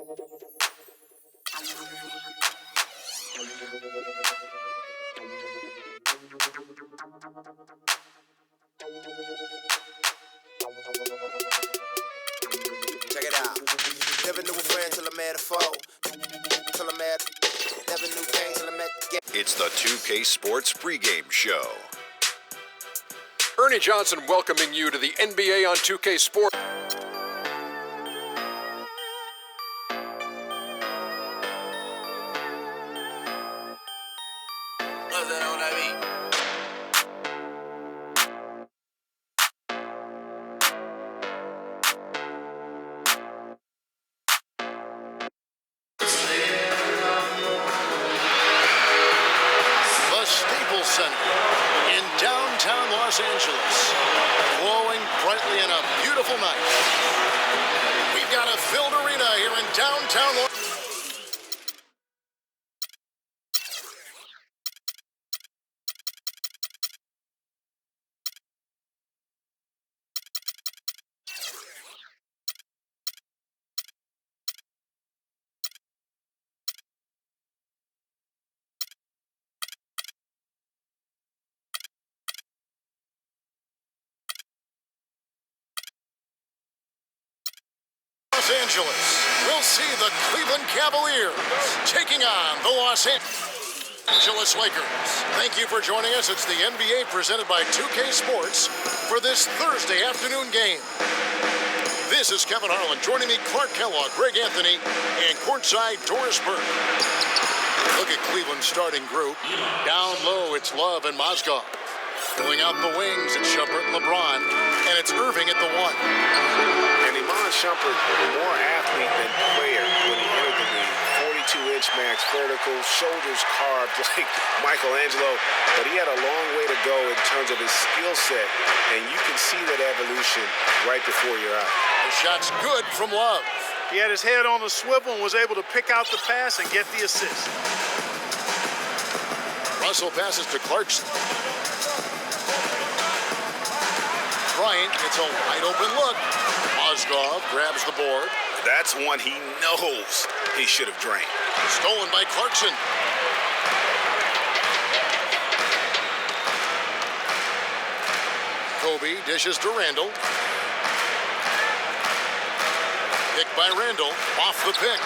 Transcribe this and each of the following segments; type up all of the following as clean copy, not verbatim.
Check it out. Never knew a friend till I met a foe. Till I met, never knew pain till I met the game. It's the 2K Sports pregame show. Ernie Johnson welcoming you to the NBA on 2K Sports. What's that on that beat? The Staples Center in downtown Los Angeles, glowing brightly in a beautiful night. We've got a filled arena here in downtown Los Angeles. We'll see the Cleveland Cavaliers taking on the Los Angeles Lakers. Thank you for joining us. It's the NBA presented by 2K Sports for this Thursday afternoon game. This is Kevin Harlan. Joining me, Clark Kellogg, Greg Anthony, and courtside Doris Burke. Look at Cleveland's starting group. Down low, it's Love and Mozgov. Filling out the wings, it's Shumpert and LeBron, and it's Irving at the one. And Iman Shumpert, more athlete than player when he entered the league. 42-inch max vertical, shoulders carved like Michelangelo, but he had a long way to go in terms of his skill set, and you can see that evolution right before your eyes. The shot's good from Love. He had his head on the swivel and was able to pick out the pass and get the assist. Russell passes to Clarkson. Bryant gets a wide open look. Mozgov grabs the board. That's one he knows he should have drained. Stolen by Clarkson. Kobe dishes to Randall. Picked by Randall. Off the pick.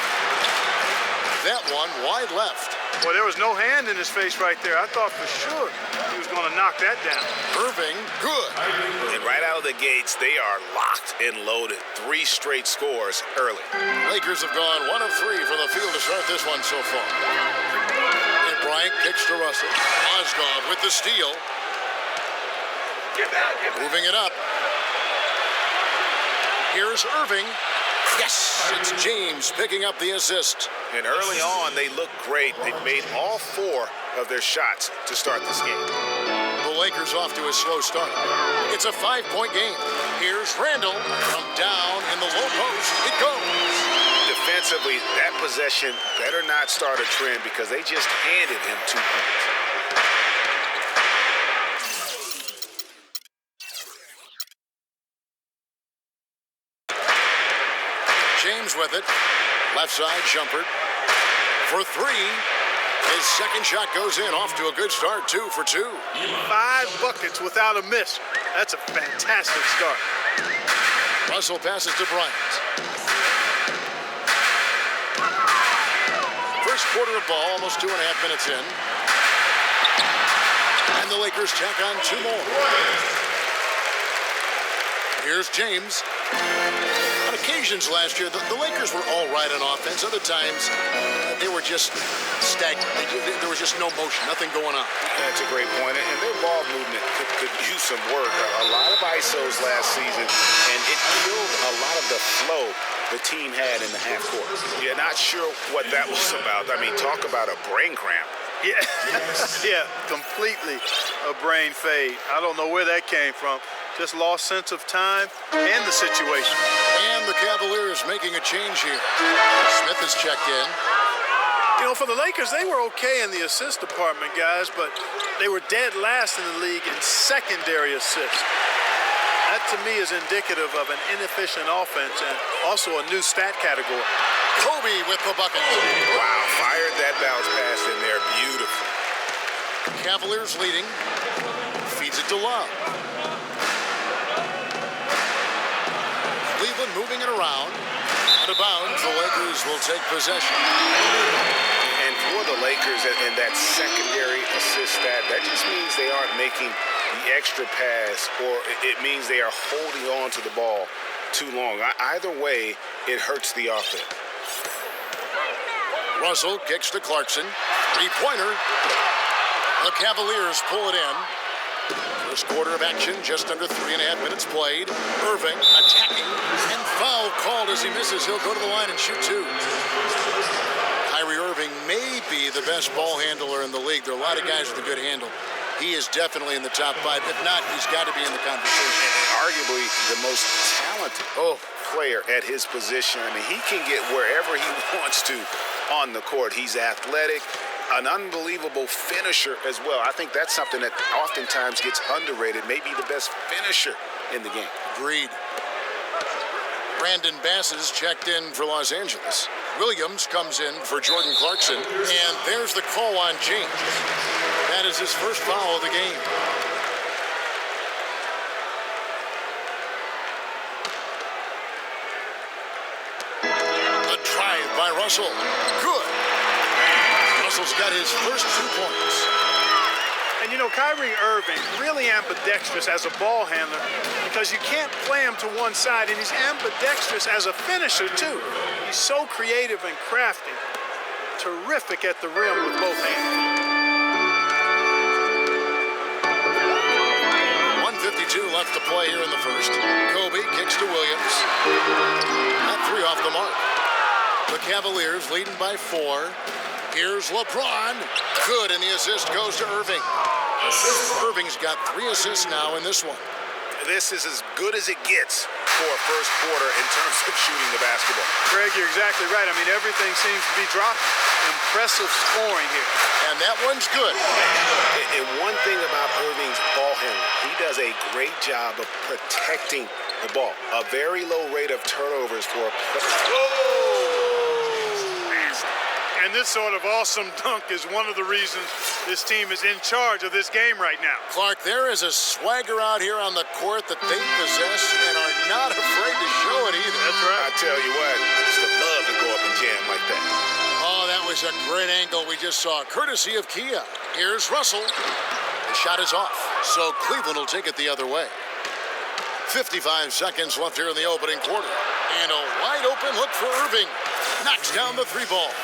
That one wide left. Well, there was no hand in his face right there. I thought for sure he was going to knock that down. Irving, good. And right out of the gates, they are locked and loaded. 3 straight scores early. Lakers have gone 1 of 3 from the field to start this one so far. And Bryant kicks to Russell. Mozgov with the steal. Moving it up. Here's Irving. Yes, it's James picking up the assist. And early on, they looked great. They made all 4 of their shots to start this game. The Lakers off to a slow start. It's a 5-point game. Here's Randall from down in the low post. It goes. Defensively, that possession better not start a trend because they just handed him 2 points. James with it. Left side, Shumpert. For 3. His second shot goes in. Off to a good start. 2 for 2. 5 buckets without a miss. That's a fantastic start. Russell passes to Bryant. First quarter of ball, almost 2.5 minutes in. And the Lakers tack on 2 more. Here's James. On occasions last year, the Lakers were all right on offense. Other times, they were just stagnant. There was just no motion, nothing going on. That's a great point. And their ball movement could use some work. A lot of ISOs last season, and it killed a lot of the flow the team had in the half court. Yeah, not sure what that was about. I mean, talk about a brain cramp. Yeah, yeah, completely a brain fade. I don't know where that came from. Just lost sense of time and the situation. And the Cavaliers making a change here. Smith is checked in. You know, for the Lakers, they were okay in the assist department, guys, but they were dead last in the league in secondary assists. That to me is indicative of an inefficient offense and also a new stat category. Kobe with the bucket. Wow, fired that bounce pass in there. Beautiful. Cavaliers leading. Feeds it to Love. Cleveland moving it around. Out of bounds, the Lakers will take possession. And for the Lakers and that secondary assist stat, that just means they aren't making the extra pass, or it means they are holding on to the ball too long. Either way, it hurts the offense. Russell kicks to Clarkson. Three-pointer. The Cavaliers pull it in. First quarter of action, just under 3.5 minutes played. Irving attacking, and foul called as he misses. He'll go to the line and shoot two. Kyrie Irving may be the best ball handler in the league. There are a lot of guys with a good handle. He is definitely in the top 5. If not, he's got to be in the conversation. Arguably the most talented player at his position. I mean, he can get wherever he wants to on the court. He's athletic, an unbelievable finisher as well. I think that's something that oftentimes gets underrated. Maybe the best finisher in the game. Agreed. Brandon Bass is checked in for Los Angeles. Williams comes in for Jordan Clarkson. And there's the call on James. That is his first foul of the game. A drive by Russell. Good. Russell's got his first 2 points. And you know, Kyrie Irving really ambidextrous as a ball handler because you can't play him to one side, and he's ambidextrous as a finisher too. He's so creative and crafty. Terrific at the rim with both hands. 1:52 left to play here in the first. Kobe kicks to Williams. Not 3 off the mark. The Cavaliers leading by 4. Here's LeBron. Good, and the assist goes to Irving. Irving's got 3 assists now in this one. This is as good as it gets for a first quarter in terms of shooting the basketball. Greg, you're exactly right. I mean, everything seems to be dropping. Impressive scoring here. And that one's good. And one thing about Irving's ball handling, he does a great job of protecting the ball. A very low rate of turnovers for a player. And this sort of awesome dunk is one of the reasons this team is in charge of this game right now. Clark, there is a swagger out here on the court that they possess and are not afraid to show it either. That's right. I tell you what, I used to love to go up and jam like that. Oh, that was a great angle we just saw, courtesy of Kia. Here's Russell. The shot is off, so Cleveland will take it the other way. 55 seconds left here in the opening quarter. And a wide open look for Irving. Knocks down the 3 ball.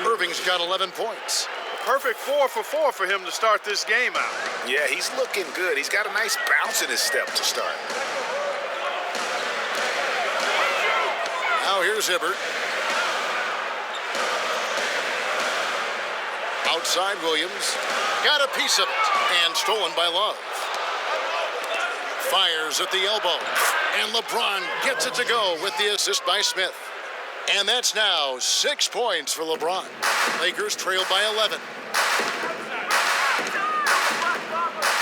Irving's got 11 points. Perfect 4 for 4 for him to start this game out. Yeah, he's looking good. He's got a nice bounce in his step to start. Now here's Hibbert. Outside Williams. Got a piece of it. And stolen by Love. Fires at the elbow. And LeBron gets it to go with the assist by Smith. And that's now 6 points for LeBron. Lakers trail by 11.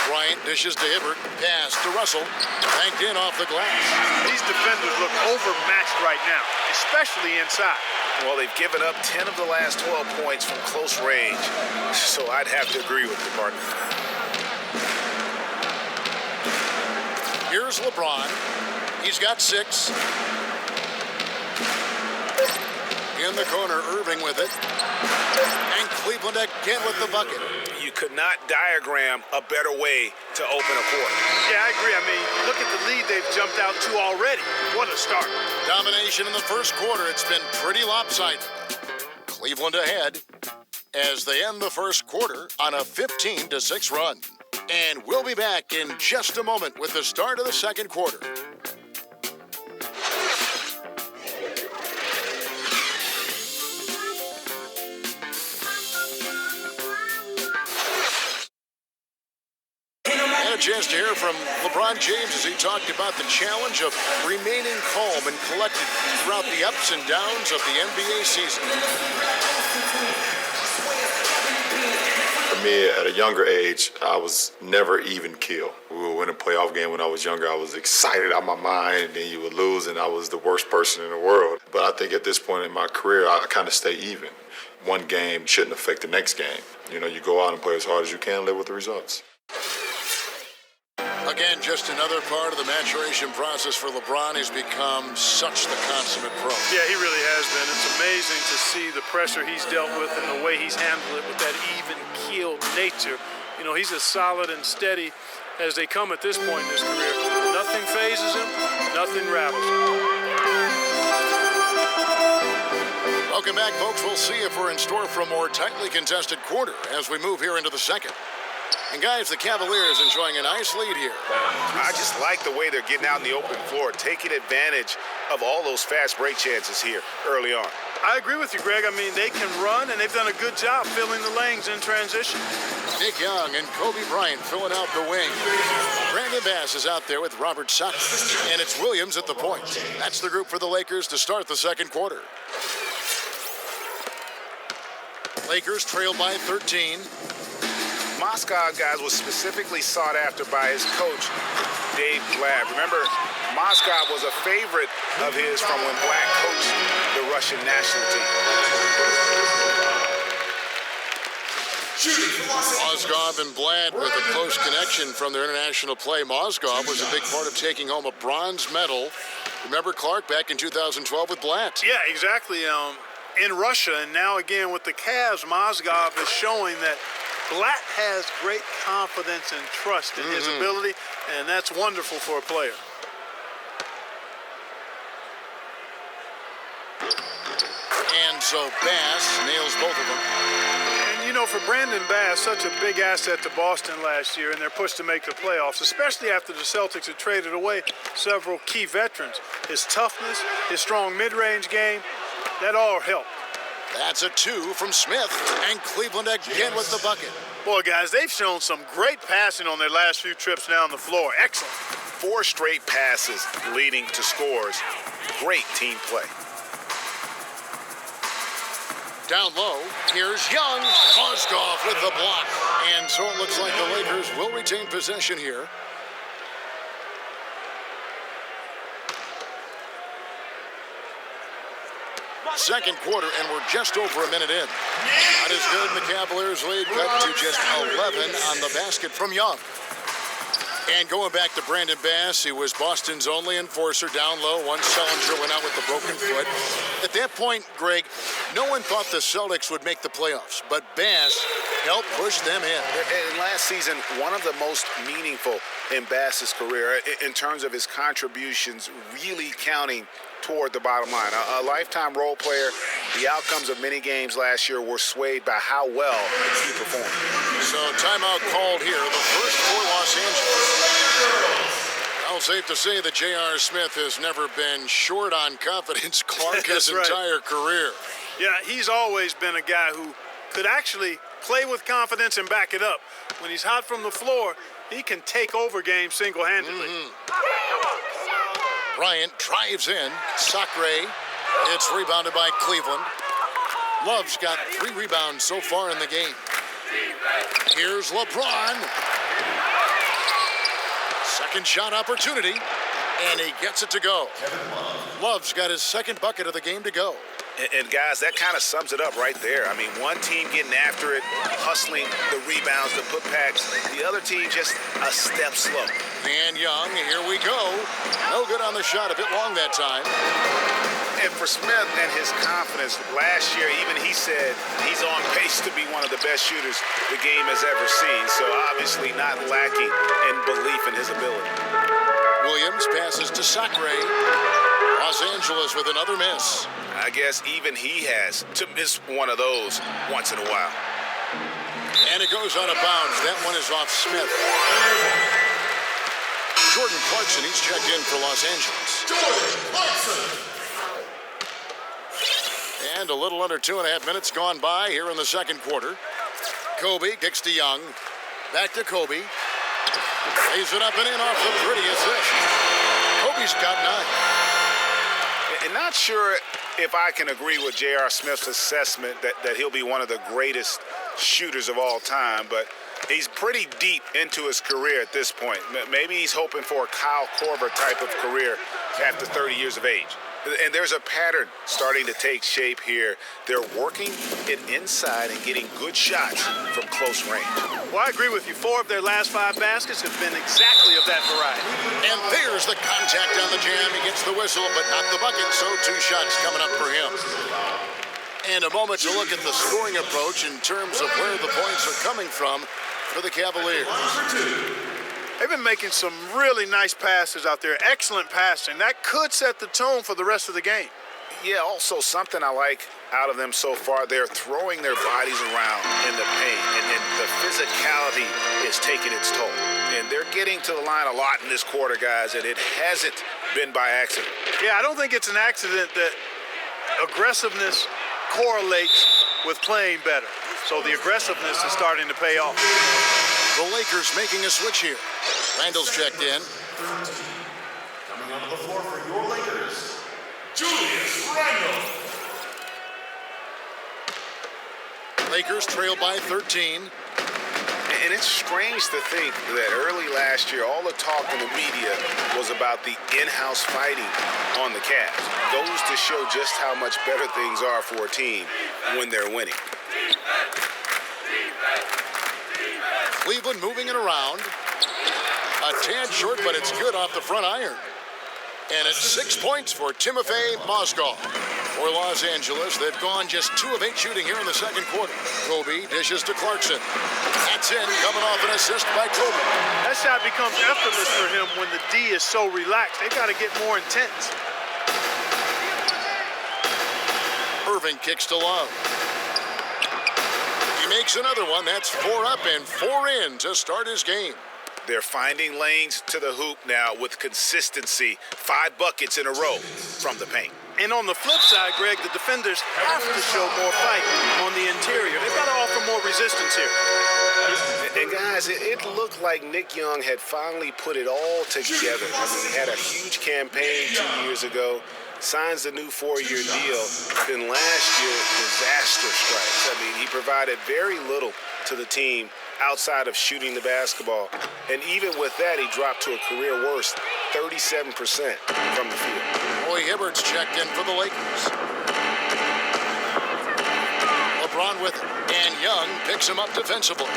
Bryant dishes to Hibbert. Pass to Russell. Banked in off the glass. These defenders look overmatched right now, especially inside. Well, they've given up 10 of the last 12 points from close range. So I'd have to agree with you, partner. Here's LeBron. He's got 6. In the corner, Irving with it. And Cleveland again with the bucket. You could not diagram a better way to open a quarter. Yeah, I agree. I mean, look at the lead they've jumped out to already. What a start. Domination in the first quarter. It's been pretty lopsided. Cleveland ahead as they end the first quarter on a 15-6 run. And we'll be back in just a moment with the start of the second quarter. A chance to hear from LeBron James as he talked about the challenge of remaining calm and collected throughout the ups and downs of the NBA season. For me, at a younger age, I was never even keel. We were would win a playoff game when I was younger, I was excited out of my mind, and then you would lose, and I was the worst person in the world. But I think at this point in my career, I kind of stay even. One game shouldn't affect the next game. You know, you go out and play as hard as you can, live with the results. Again, just another part of the maturation process for LeBron. He's become such the consummate pro. Yeah, he really has been. It's amazing to see the pressure he's dealt with and the way he's handled it with that even-keeled nature. You know, he's as solid and steady as they come at this point in his career. Nothing phases him, nothing rattles him. Welcome back, folks. We'll see if we're in store for a more tightly contested quarter as we move here into the second. And guys, the Cavaliers enjoying a nice lead here. I just like the way they're getting out in the open floor, taking advantage of all those fast break chances here early on. I agree with you, Greg. I mean, they can run, and they've done a good job filling the lanes in transition. Nick Young and Kobe Bryant filling out the wing. Brandon Bass is out there with Robert Sutton, and it's Williams at the point. That's the group for the Lakers to start the second quarter. Lakers trail by 13. Moscow, guys, was specifically sought after by his coach, Dave Blatt. Remember, Moscow was a favorite of his from when Blatt coached the Russian national team. Mozgov and Blatt with a close connection from their international play. Mozgov was a big part of taking home a bronze medal. Remember, Clark, back in 2012 with Blatt? Yeah, exactly. In Russia, and now again with the Cavs, Mozgov is showing that Blatt has great confidence and trust in his ability, and that's wonderful for a player. And so Bass nails both of them. And, you know, for Brandon Bass, such a big asset to Boston last year, and they're pushed to make the playoffs, especially after the Celtics had traded away several key veterans. His toughness, his strong mid-range game, that all helped. That's a 2 from Smith, and Cleveland again with the bucket. Boy, guys, they've shown some great passing on their last few trips down the floor. Excellent. 4 straight passes leading to scores. Great team play. Down low, here's Young. Mozgov with the block. And so it looks like the Lakers will retain possession here. Second quarter, and we're just over a minute in. That is good, and the Cavaliers lead cut to just 11 on the basket from Young. And going back to Brandon Bass, he was Boston's only enforcer down low once Sellinger went out with the broken foot. At that point, Greg, no one thought the Celtics would make the playoffs, but Bass helped push them in. And last season, one of the most meaningful in Bass's career in terms of his contributions really counting toward the bottom line. A lifetime role player. The outcomes of many games last year were swayed by how well he performed. So timeout called here, the first for Los Angeles. Well, safe to say that J.R. Smith has never been short on confidence, Clark, his entire career. Yeah, he's always been a guy who could actually play with confidence and back it up. When he's hot from the floor, he can take over games single-handedly. Bryant drives in. Sacre. It's rebounded by Cleveland. Love's got 3 rebounds so far in the game. Here's LeBron. Second shot opportunity, and he gets it to go. Love's got his second bucket of the game to go. And guys, that kind of sums it up right there. I mean, one team getting after it, hustling the rebounds, the putbacks. The other team just a step slow. And Young, here we go. No good on the shot, a bit long that time. And for Smith and his confidence, last year even he said he's on pace to be one of the best shooters the game has ever seen. So obviously not lacking in belief in his ability. Williams passes to Sacre. Los Angeles with another miss. I guess even he has to miss one of those once in a while. And it goes out of bounds. That one is off Smith. Jordan Clarkson, he's checked in for Los Angeles. Jordan Clarkson. And a little under 2.5 minutes gone by here in the second quarter. Kobe kicks to Young. Back to Kobe. Lays it up and in off the prettiest dish. Kobe's got 9. And not sure if I can agree with J.R. Smith's assessment that he'll be one of the greatest shooters of all time, but He's pretty deep into his career at this point. Maybe he's hoping for a Kyle Korver type of career after 30 years of age. And there's a pattern starting to take shape here. They're working it inside and getting good shots from close range. Well, I agree with you. 4 of their last 5 baskets have been exactly of that variety. And there's the contact on the jam. He gets the whistle, but not the bucket, so 2 shots coming up for him. And a moment to look at the scoring approach in terms of where the points are coming from for the Cavaliers. They've been making some really nice passes out there. Excellent passing. That could set the tone for the rest of the game. Yeah, also something I like out of them so far, they're throwing their bodies around in the paint, and the physicality is taking its toll. And they're getting to the line a lot in this quarter, guys, and it hasn't been by accident. Yeah, I don't think it's an accident that aggressiveness correlates with playing better. So the aggressiveness is starting to pay off. The Lakers making a switch here. Randall's checked in. Coming onto the floor for your Lakers, Julius Randle. Lakers trail by 13. And it's strange to think that early last year, all the talk in the media was about the in-house fighting on the Cavs. Goes to show just how much better things are for a team when they're winning. Cleveland moving it around. A tad short, but it's good off the front iron. And it's 6 points for Timofey Mozgov. For Los Angeles, they've gone just 2 of 8 shooting here in the second quarter. Kobe dishes to Clarkson. That's in, coming off an assist by Kobe. That shot becomes effortless for him when the D is so relaxed. They've got to get more intense. Irving kicks to Love. He makes another one. That's 4 up and 4 in to start his game. They're finding lanes to the hoop now with consistency. 5 buckets in a row from the paint. And on the flip side, Greg, the defenders have to show more fight on the interior. They've got to offer more resistance here. And guys, it looked like Nick Young had finally put it all together. I mean, he had a huge campaign 2 years ago, signs a new 4-year deal. Then last year, disaster strikes. I mean, he provided very little to the team outside of shooting the basketball. And even with that, he dropped to a career worst, 37% from the field. Roy Hibbert's checked in for the Lakers. LeBron with it, and Young picks him up defensively.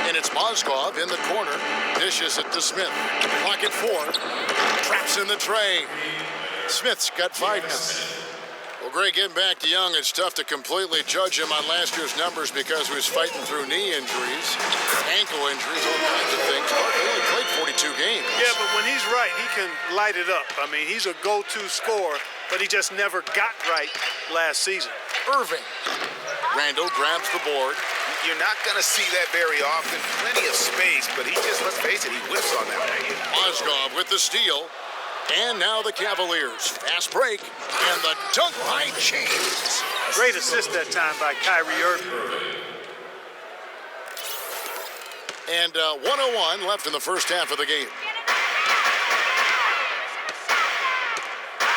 And it's Mozgov in the corner, dishes it to Smith. Clock at 4, traps in the tray. Smith's got 5 now. Well, Greg, getting back to Young, it's tough to completely judge him on last year's numbers because he was fighting through knee injuries, ankle injuries, all kinds of things. He only played 42 games. Yeah, but when he's right, he can light it up. I mean, he's a go-to scorer, but he just never got right last season. Irving. Randall grabs the board. You're not going to see that very often. Plenty of space, but he just, let's face it, he whiffs on that. Mozgov with the steal. And now the Cavaliers. Fast break. And the dunk by James. Great assist that time by Kyrie Irving. And 1:01 left in the first half of the game.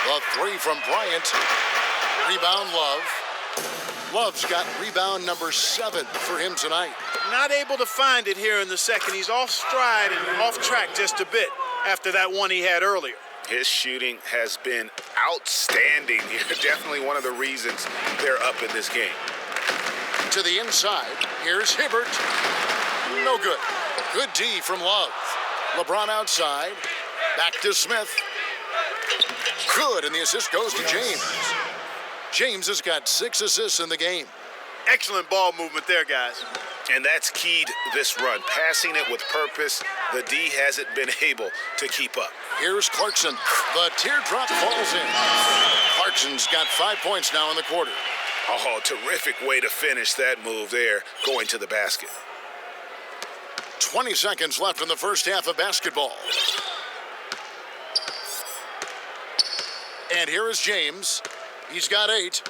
The 3 from Bryant. Rebound Love. Love's got rebound number 7 for him tonight. Not able to find it here in the second. He's off stride and off track just a bit after that one he had earlier. His shooting has been outstanding. Definitely one of the reasons they're up in this game. To the inside, here's Hibbert. No good. Good D from Love. LeBron outside. Back to Smith. Good, and the assist goes to James. James has got 6 assists in the game. Excellent ball movement there, guys. And that's keyed this run. Passing it with purpose. The D hasn't been able to keep up. Here's Clarkson. The teardrop falls in. Clarkson's got 5 points now in the quarter. Oh, terrific way to finish that move there, going to the basket. 20 seconds left in the first half of basketball. And here is James. He's got 8.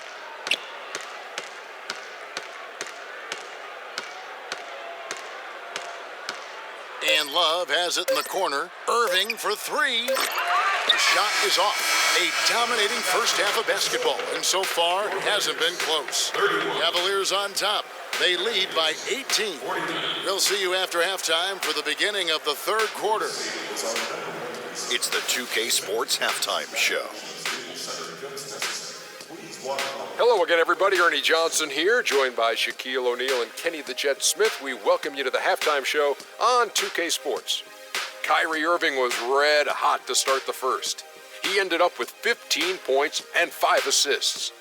And Love has it in the corner. Irving for 3. The shot is off. A dominating first half of basketball, and so far hasn't been close. Cavaliers on top. They lead by 18. We'll see you after halftime for the beginning of the third quarter. It's the 2K Sports Halftime Show. Hello again, everybody. Ernie Johnson here, joined by Shaquille O'Neal and Kenny the Jet Smith. We welcome you to the halftime show on 2K Sports. Kyrie Irving was red hot to start the first. He ended up with 15 points and 5 assists.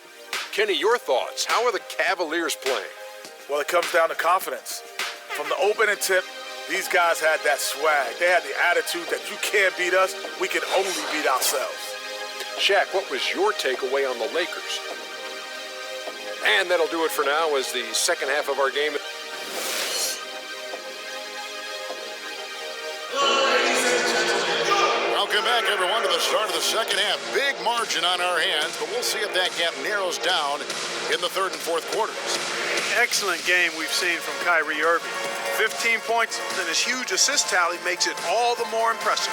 Kenny, your thoughts? How are the Cavaliers playing? Well, it comes down to confidence. From the opening tip, these guys had that swag. They had the attitude that you can't beat us, we can only beat ourselves. Shaq, what was your takeaway on the Lakers? And that'll do it for now as the second half of our game. Welcome back, everyone, to the start of the second half. Big margin on our hands, but we'll see if that gap narrows down in the third and fourth quarters. Excellent game we've seen from Kyrie Irving. 15 points and his huge assist tally makes it all the more impressive.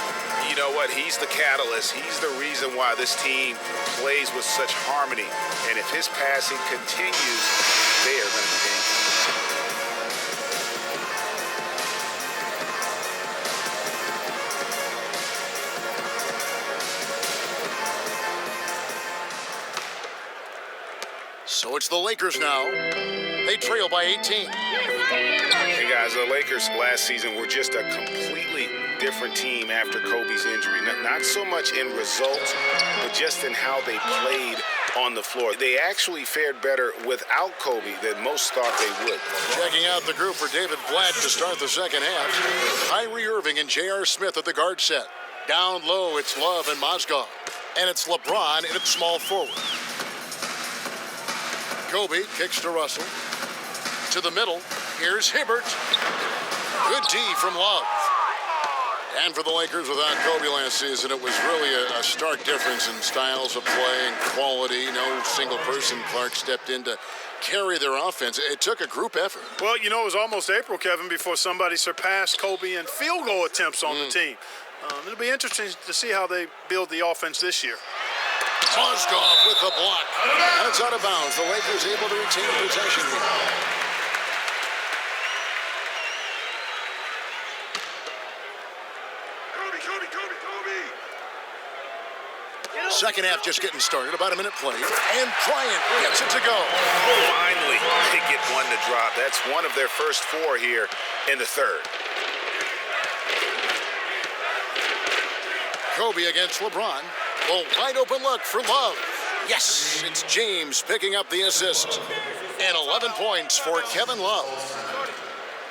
You know what? He's the catalyst. He's the reason why this team plays with such harmony. And if his passing continues, they are going to be dangerous. So it's the Lakers now. They trail by 18. Hey guys, the Lakers last season were just a completely different team after Kobe's injury. Not so much in results, but just in how they played on the floor. They actually fared better without Kobe than most thought they would. Checking out the group for David Blatt to start the second half. Kyrie Irving and J.R. Smith at the guard set. Down low, it's Love and Mozgov. And it's LeBron in at small forward. Kobe kicks to Russell. To the middle, here's Hibbert. Good D from Love. And for the Lakers, without Kobe last season, it was really a stark difference in styles of play and quality. No single person. Clark stepped in to carry their offense. It took a group effort. Well, you know, it was almost April, Kevin, before somebody surpassed Kobe in field goal attempts on the team. It'll be interesting to see how they build the offense this year. Mozgov with the block. And it's out of bounds. The Lakers able to retain possession here. Second half just getting started. About a minute played. And Bryant gets it to go. Finally, they get one to drop. That's one of their first 4 here in the third. Kobe against LeBron. Well, wide open look for Love. Yes, it's James picking up the assist. And 11 points for Kevin Love.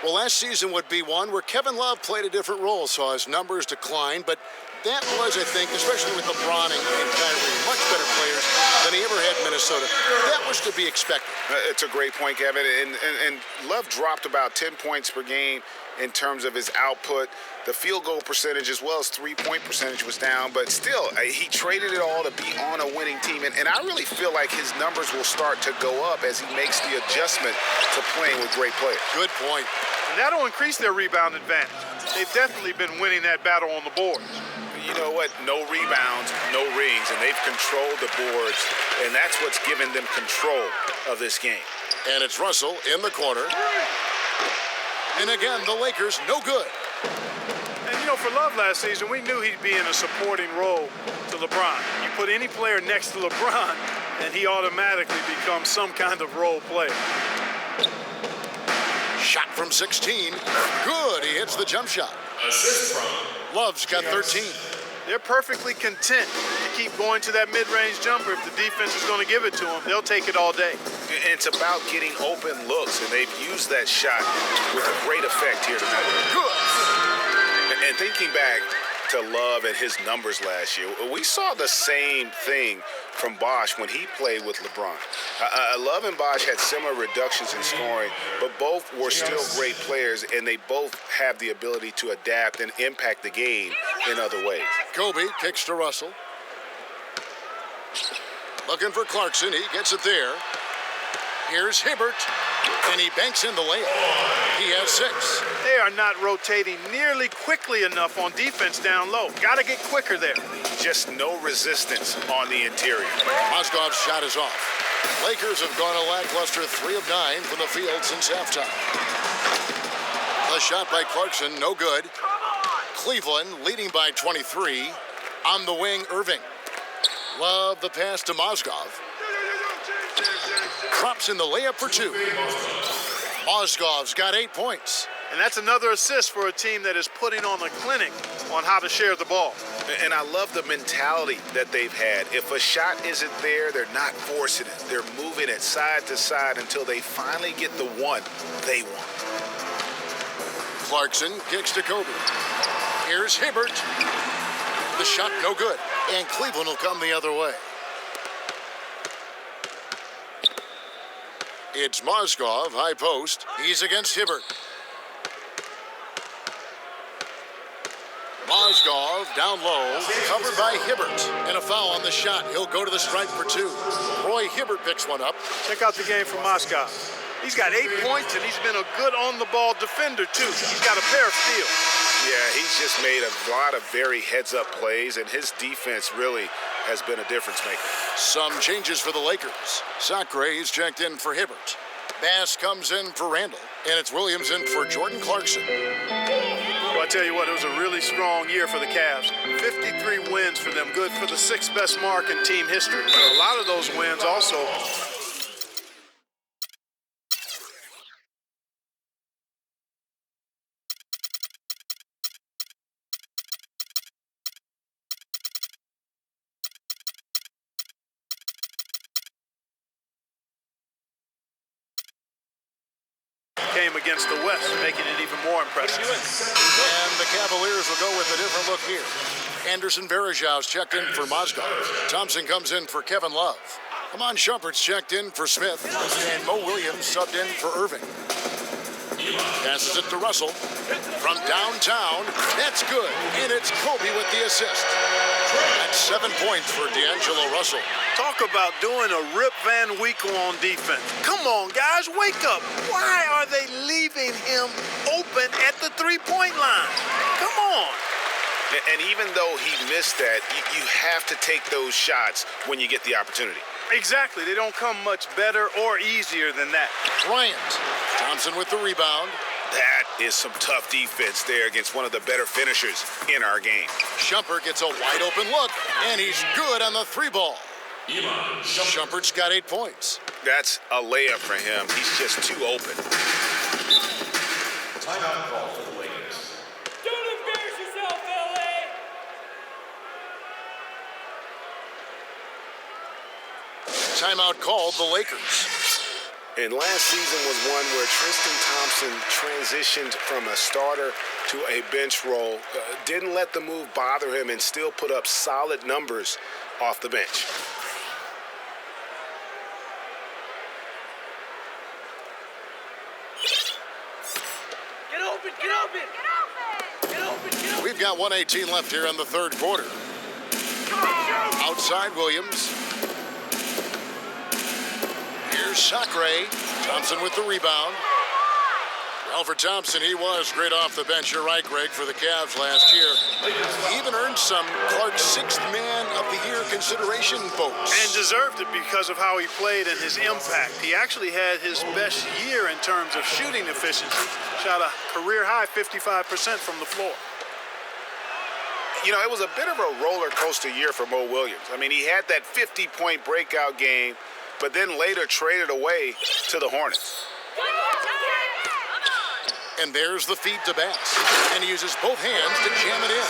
Well, last season would be one where Kevin Love played a different role, saw his numbers decline, but that was, I think, especially with LeBron and Kyrie, much better players than he ever had in Minnesota. That was to be expected. It's a great point, Kevin. And Love dropped about 10 points per game in terms of his output. The field goal percentage as well as three-point percentage was down, but still, he traded it all to be on a winning team. And I really feel like his numbers will start to go up as he makes the adjustment to playing with great players. Good point. And that'll increase their rebound advantage. They've definitely been winning that battle on the boards. You know what? No rebounds, no rings, and they've controlled the boards, and that's what's given them control of this game. And it's Russell in the corner. And again, the Lakers no good. And you know, for Love last season, we knew he'd be in a supporting role to LeBron. You put any player next to LeBron, and he automatically becomes some kind of role player. Shot from 16. Good. He hits the jump shot. Assist from Love's got 13. They're perfectly content to keep going to that mid-range jumper. If the defense is going to give it to them, they'll take it all day. And it's about getting open looks, and they've used that shot with a great effect here tonight. Good. And thinking back to Love and his numbers last year, we saw the same thing from Bosh when he played with LeBron. Love and Bosh had similar reductions in scoring, but both were still great players, and they both have the ability to adapt and impact the game in other ways. Kobe kicks to Russell. Looking for Clarkson. He gets it there. Here's Hibbert, and he banks in the layup. He has 6. They are not rotating nearly quickly enough on defense down low. Got to get quicker there. Just no resistance on the interior. Mozgov's shot is off. Lakers have gone a lackluster 3 of 9 from the field since halftime. The shot by Clarkson, no good. Cleveland leading by 23. On the wing, Irving. Love the pass to Mozgov. Drops in the layup for 2. Mozgov's got 8 points. And that's another assist for a team that is putting on a clinic on how to share the ball. And I love the mentality that they've had. If a shot isn't there, they're not forcing it. They're moving it side to side until they finally get the one they want. Clarkson kicks to Kobe. Here's Hibbert. The shot no good. And Cleveland will come the other way. It's Mozgov, high post. He's against Hibbert. Mozgov down low, covered by Hibbert. And a foul on the shot. He'll go to the stripe for 2. Roy Hibbert picks one up. Check out the game from Mozgov. He's got 8 points, and he's been a good on-the-ball defender, too. He's got a pair of steals. Yeah, he's just made a lot of very heads-up plays, and his defense really has been a difference maker. Some changes for the Lakers. Sacre is checked in for Hibbert. Bass comes in for Randall, and it's Williams in for Jordan Clarkson. Well, I tell you what, it was a really strong year for the Cavs. 53 wins for them, good for the 6th best mark in team history. But a lot of those wins also came against the West, making it even more impressive. And the Cavaliers will go with a different look here. Anderson Varejau's checked in for Mozgov. Thompson comes in for Kevin Love. Amon Shumpert's checked in for Smith. And Mo Williams subbed in for Irving. Passes it to Russell. From downtown, that's good. And it's Kobe with the assist. That's 7 points for D'Angelo Russell. Talk about doing a Rip Van Winkle on defense. Come on, guys, wake up. Why are they leaving him open at the three-point line? Come on. And even though he missed that, you have to take those shots when you get the opportunity. Exactly. They don't come much better or easier than that. Bryant. Thompson with the rebound. That is some tough defense there against one of the better finishers in our game. Shumpert gets a wide open look, and he's good on the 3-ball. Shumpert's got 8 points. That's a layup for him. He's just too open. Timeout call for the Lakers. Don't embarrass yourself, LA! Timeout called the Lakers. And last season was one where Tristan Thompson transitioned from a starter to a bench role, didn't let the move bother him, and still put up solid numbers off the bench. Get open, get open! Get open, get open! We've got 1:18 left here in the 3rd quarter. Outside Williams. Here's Sacre. Thompson with the rebound. Well, for Thompson, he was great off the bench. You're right, Greg, for the Cavs last year. He even earned some Clark's 6th Man of the Year consideration votes. And deserved it because of how he played and his impact. He actually had his best year in terms of shooting efficiency. Shot a career-high 55% from the floor. You know, it was a bit of a roller coaster year for Mo Williams. I mean, he had that 50-point breakout game, but then later traded away to the Hornets. And there's the feed to Bass. And he uses both hands to jam it in.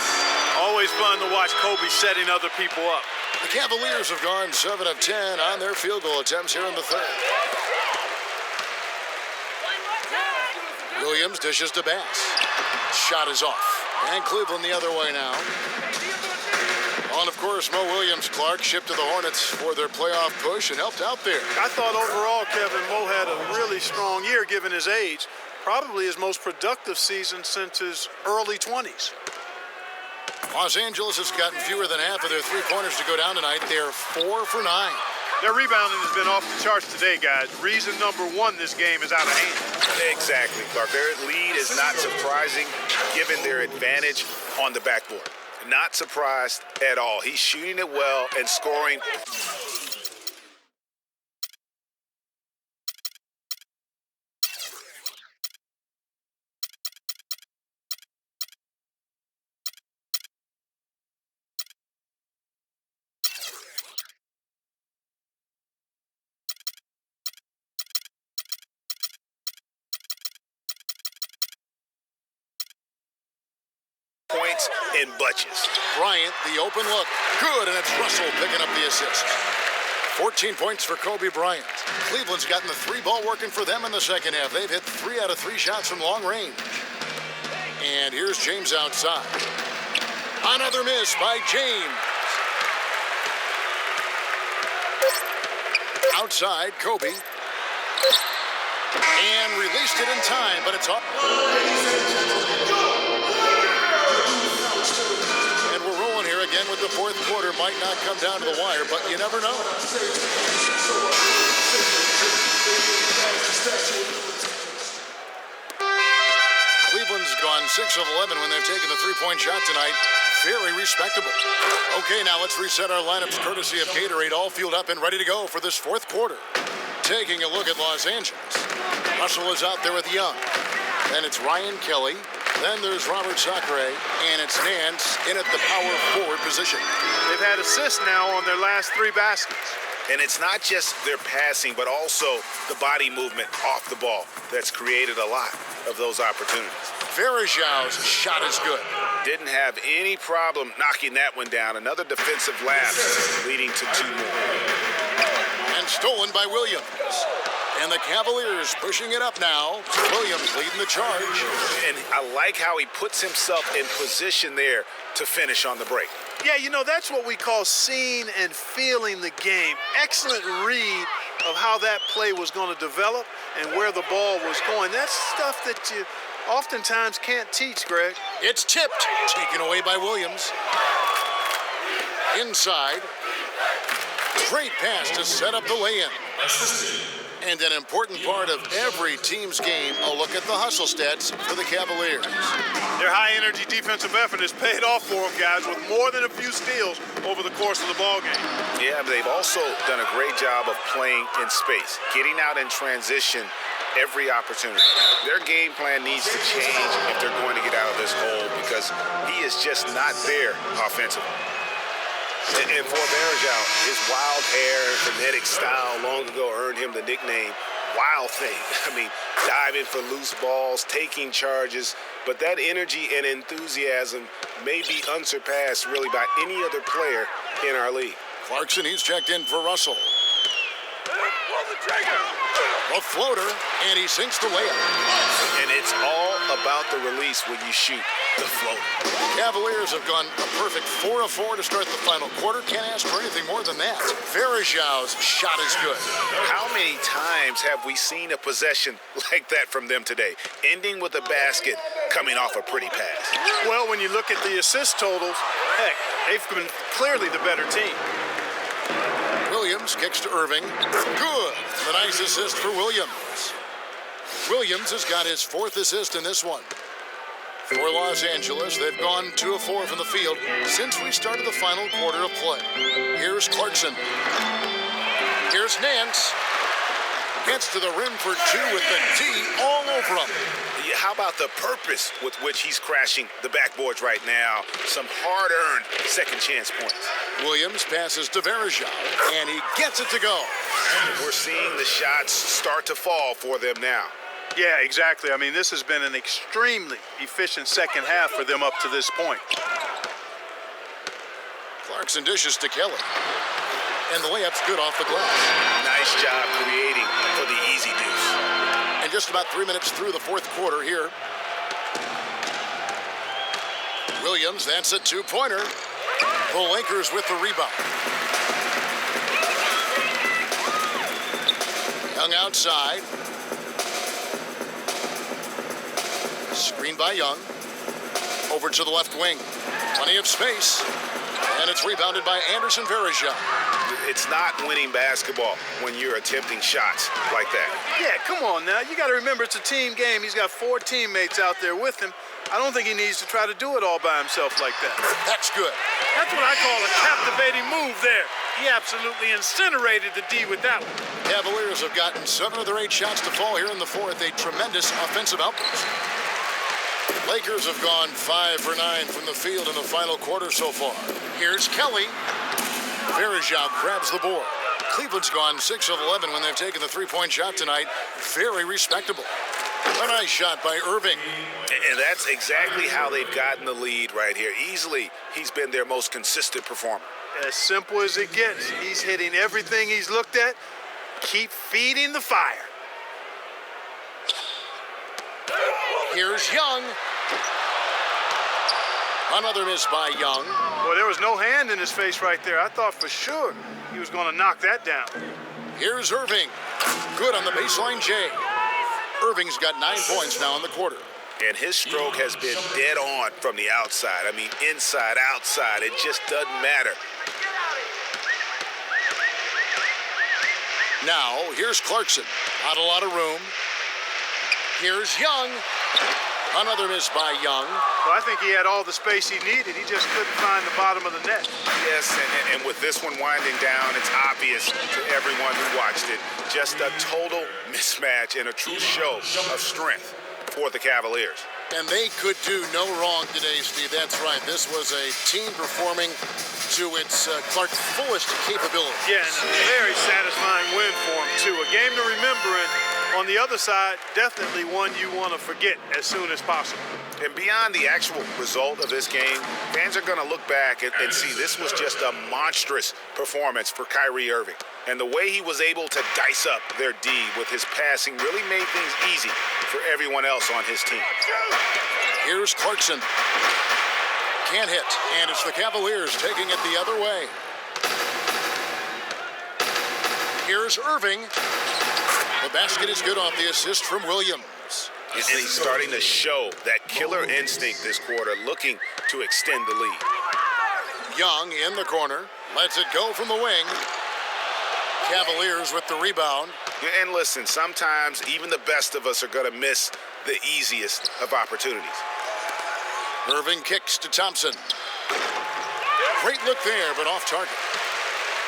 Always fun to watch Kobe setting other people up. The Cavaliers have gone 7 of 10 on their field goal attempts here in the 3rd. Williams dishes to Bass. Shot is off. And Cleveland the other way now. And of course, Mo Williams, Clark, shipped to the Hornets for their playoff push and helped out there. I thought overall, Kevin, Mo had a really strong year given his age. Probably his most productive season since his early 20s. Los Angeles has gotten fewer than half of their three-pointers to go down tonight. They're 4 for 9. Their rebounding has been off the charts today, guys. Reason number one, this game is out of hand. Exactly, Clark. Their lead is not surprising given their advantage on the backboard. Not surprised at all. He's shooting it well and scoring. Points and bunches. Bryant, the open look. Good, and it's Russell picking up the assist. 14 points for Kobe Bryant. Cleveland's gotten the three ball working for them in the second half. They've hit 3 out of 3 shots from long range. And here's James outside. Another miss by James. Outside, Kobe. And released it in time, but it's off. And we're rolling here again with the fourth quarter. Might not come down to the wire, but you never know. Cleveland's gone 6 of 11 when they've taken the three-point shot tonight. Very respectable. Okay, now let's reset our lineups courtesy of Gatorade, all fueled up and ready to go for this fourth quarter. Taking a look at Los Angeles. Russell is out there with Young. Then it's Ryan Kelly. Then there's Robert Sacre, and it's Nance in at the power forward position. They've had assists now on their last 3 baskets. And it's not just their passing, but also the body movement off the ball that's created a lot of those opportunities. Verajau's shot is good. Didn't have any problem knocking that one down. Another defensive lapse leading to 2 more. And stolen by Williams. And the Cavaliers pushing it up now. Williams leading the charge. And I like how he puts himself in position there to finish on the break. Yeah, you know, that's what we call seeing and feeling the game. Excellent read of how that play was going to develop and where the ball was going. That's stuff that you oftentimes can't teach, Greg. It's tipped. Taken away by Williams. Inside. Great pass to set up the lay-in. And an important part of every team's game, a look at the hustle stats for the Cavaliers. Their high-energy defensive effort has paid off for them, guys, with more than a few steals over the course of the ballgame. Yeah, but they've also done a great job of playing in space, getting out in transition every opportunity. Their game plan needs to change if they're going to get out of this hole because he is just not there offensively. And for Verajau, his wild hair, frenetic style long ago earned him the nickname Wild Thing. I mean, diving for loose balls, taking charges, but that energy and enthusiasm may be unsurpassed really by any other player in our league. Clarkson, he's checked in for Russell. A floater, and he sinks the layup. And it's all about the release when you shoot the floater. Cavaliers have gone a perfect 4 of 4 to start the final quarter. Can't ask for anything more than that. Verajau's shot is good. How many times have we seen a possession like that from them today, ending with a basket coming off a pretty pass? Well, when you look at the assist totals, heck, they've been clearly the better team. Williams kicks to Irving. Good. The nice assist for Williams. Williams has got his 4th assist in this one. For Los Angeles, they've gone 2 of 4 from the field since we started the final quarter of play. Here's Clarkson. Here's Nance. Gets to the rim for 2 with the D all over him. Yeah, how about the purpose with which he's crashing the backboards right now? Some hard-earned second chance points. Williams passes to Verajau, and he gets it to go. We're seeing the shots start to fall for them now. Yeah, exactly. I mean, this has been an extremely efficient second half for them up to this point. Clarkson dishes to Kelly. And the layup's good off the glass. Nice job creating for the easy deuce. And just about 3 minutes through the fourth quarter here. Williams, that's a 2-pointer. The Lakers with the rebound. Young outside. Screen by Young. Over to the left wing. Plenty of space. And it's rebounded by Anderson Varejao. It's not winning basketball when you're attempting shots like that. Yeah, come on now. You got to remember it's a team game. He's got 4 teammates out there with him. I don't think he needs to try to do it all by himself like that. That's good. That's what I call a captivating move there. He absolutely incinerated the D with that one. Cavaliers have gotten 7 of their 8 shots to fall here in the fourth. A tremendous offensive outburst. Lakers have gone 5 for 9 from the field in the final quarter so far. Here's Kelly. Varejao grabs the board. Cleveland's gone 6 of 11 when they've taken the three-point shot tonight. Very respectable. A nice shot by Irving. And that's exactly how they've gotten the lead right here. Easily, he's been their most consistent performer. As simple as it gets. He's hitting everything he's looked at. Keep feeding the fire. Here's Young. Another miss by Young. Well, there was no hand in his face right there. I thought for sure he was going to knock that down. Here's Irving. Good on the baseline J. Irving's got 9 points now in the quarter. And his stroke has been dead on from the outside. I mean, inside, outside, it just doesn't matter. Now, here's Clarkson. Not a lot of room. Here's Young. Another miss by Young. Well, I think he had all the space he needed. He just couldn't find the bottom of the net. Yes, and with this one winding down, it's obvious to everyone who watched it. Just a total mismatch and a true show of strength for the Cavaliers. And they could do no wrong today, Steve. That's right. This was a team performing to its Clark's fullest capability. Yeah, and a very satisfying win for him, too. A game to remember, and on the other side, definitely one you want to forget as soon as possible. And beyond the actual result of this game, fans are going to look back and see this was just a monstrous performance for Kyrie Irving. And the way he was able to dice up their D with his passing really made things easy for everyone else on his team. Here's Clarkson. Can't hit, and it's the Cavaliers taking it the other way. Here's Irving. The basket is good off the assist from Williams. And he's starting to show that killer instinct this quarter, looking to extend the lead. Young in the corner. Lets it go from the wing. Cavaliers with the rebound. And listen, sometimes even the best of us are going to miss the easiest of opportunities. Irving kicks to Thompson. Great look there, but off target.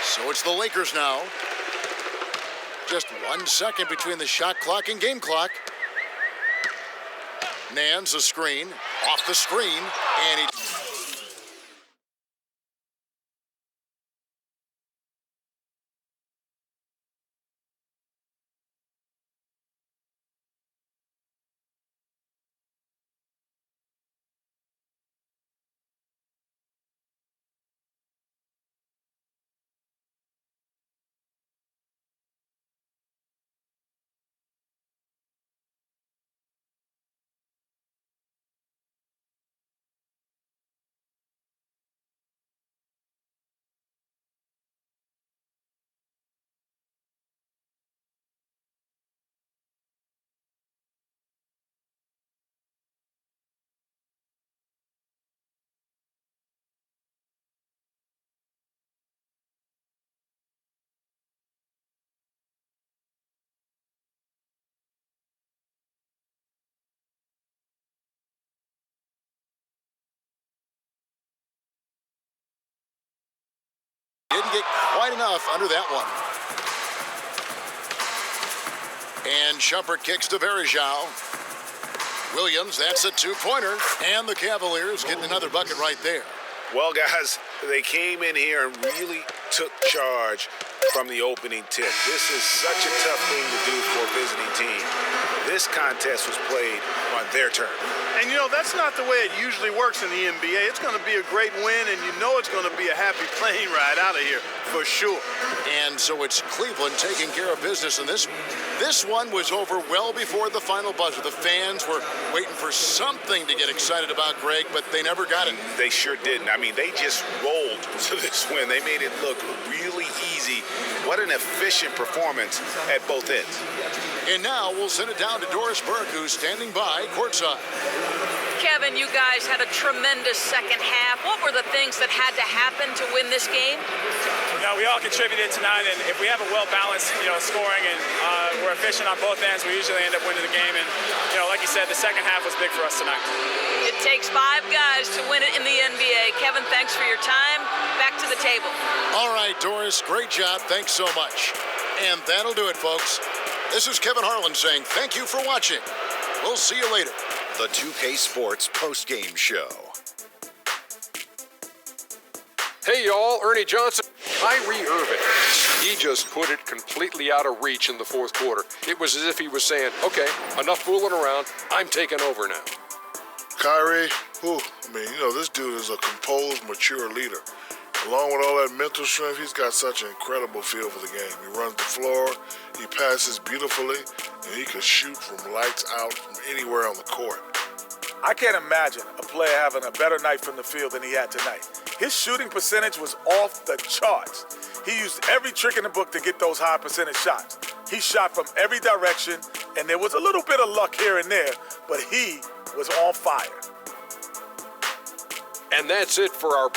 So it's the Lakers now. Just 1 second between the shot clock and game clock. Nance a screen. Off the screen. And he... Didn't get quite enough under that one. And Shumpert kicks to Varejao. Williams, that's a 2-pointer. And the Cavaliers getting another bucket right there. Well, guys, they came in here and really took charge from the opening tip. This is such a tough thing to do for a visiting team. This contest was played on their turn. And, you know, that's not the way it usually works in the NBA. It's going to be a great win, and you know it's going to be a happy plane ride out of here for sure. And so it's Cleveland taking care of business in this one. This one was over well before the final buzzer. The fans were waiting for something to get excited about, Greg, but they never got it. They sure didn't. I mean, they just rolled to this win. They made it look really easy What an efficient performance at both ends. And now we'll send it down to Doris Burke, who's standing by courtside. Kevin, you guys had a tremendous second half. What were the things that had to happen to win this game? You know, we all contributed tonight, and if we have a well-balanced, scoring and we're efficient on both ends, we usually end up winning the game. And, like you said, the second half was big for us tonight. It takes 5 guys to win it in the NBA. Kevin, thanks for your time. Back to the table. All right, Doris, great job. Thanks so much. And that'll do it, folks. This is Kevin Harlan saying thank you for watching. We'll see you later. The 2K Sports postgame show. Hey, y'all, Ernie Johnson. Kyrie Irving. He just put it completely out of reach in the fourth quarter. It was as if he was saying, okay, enough fooling around. I'm taking over now. Kyrie, this dude is a composed, mature leader. Along with all that mental strength, he's got such an incredible feel for the game. He runs the floor, he passes beautifully, and he can shoot from lights out from anywhere on the court. I can't imagine a player having a better night from the field than he had tonight. His shooting percentage was off the charts. He used every trick in the book to get those high percentage shots. He shot from every direction, and there was a little bit of luck here and there, but he was on fire. And that's it for our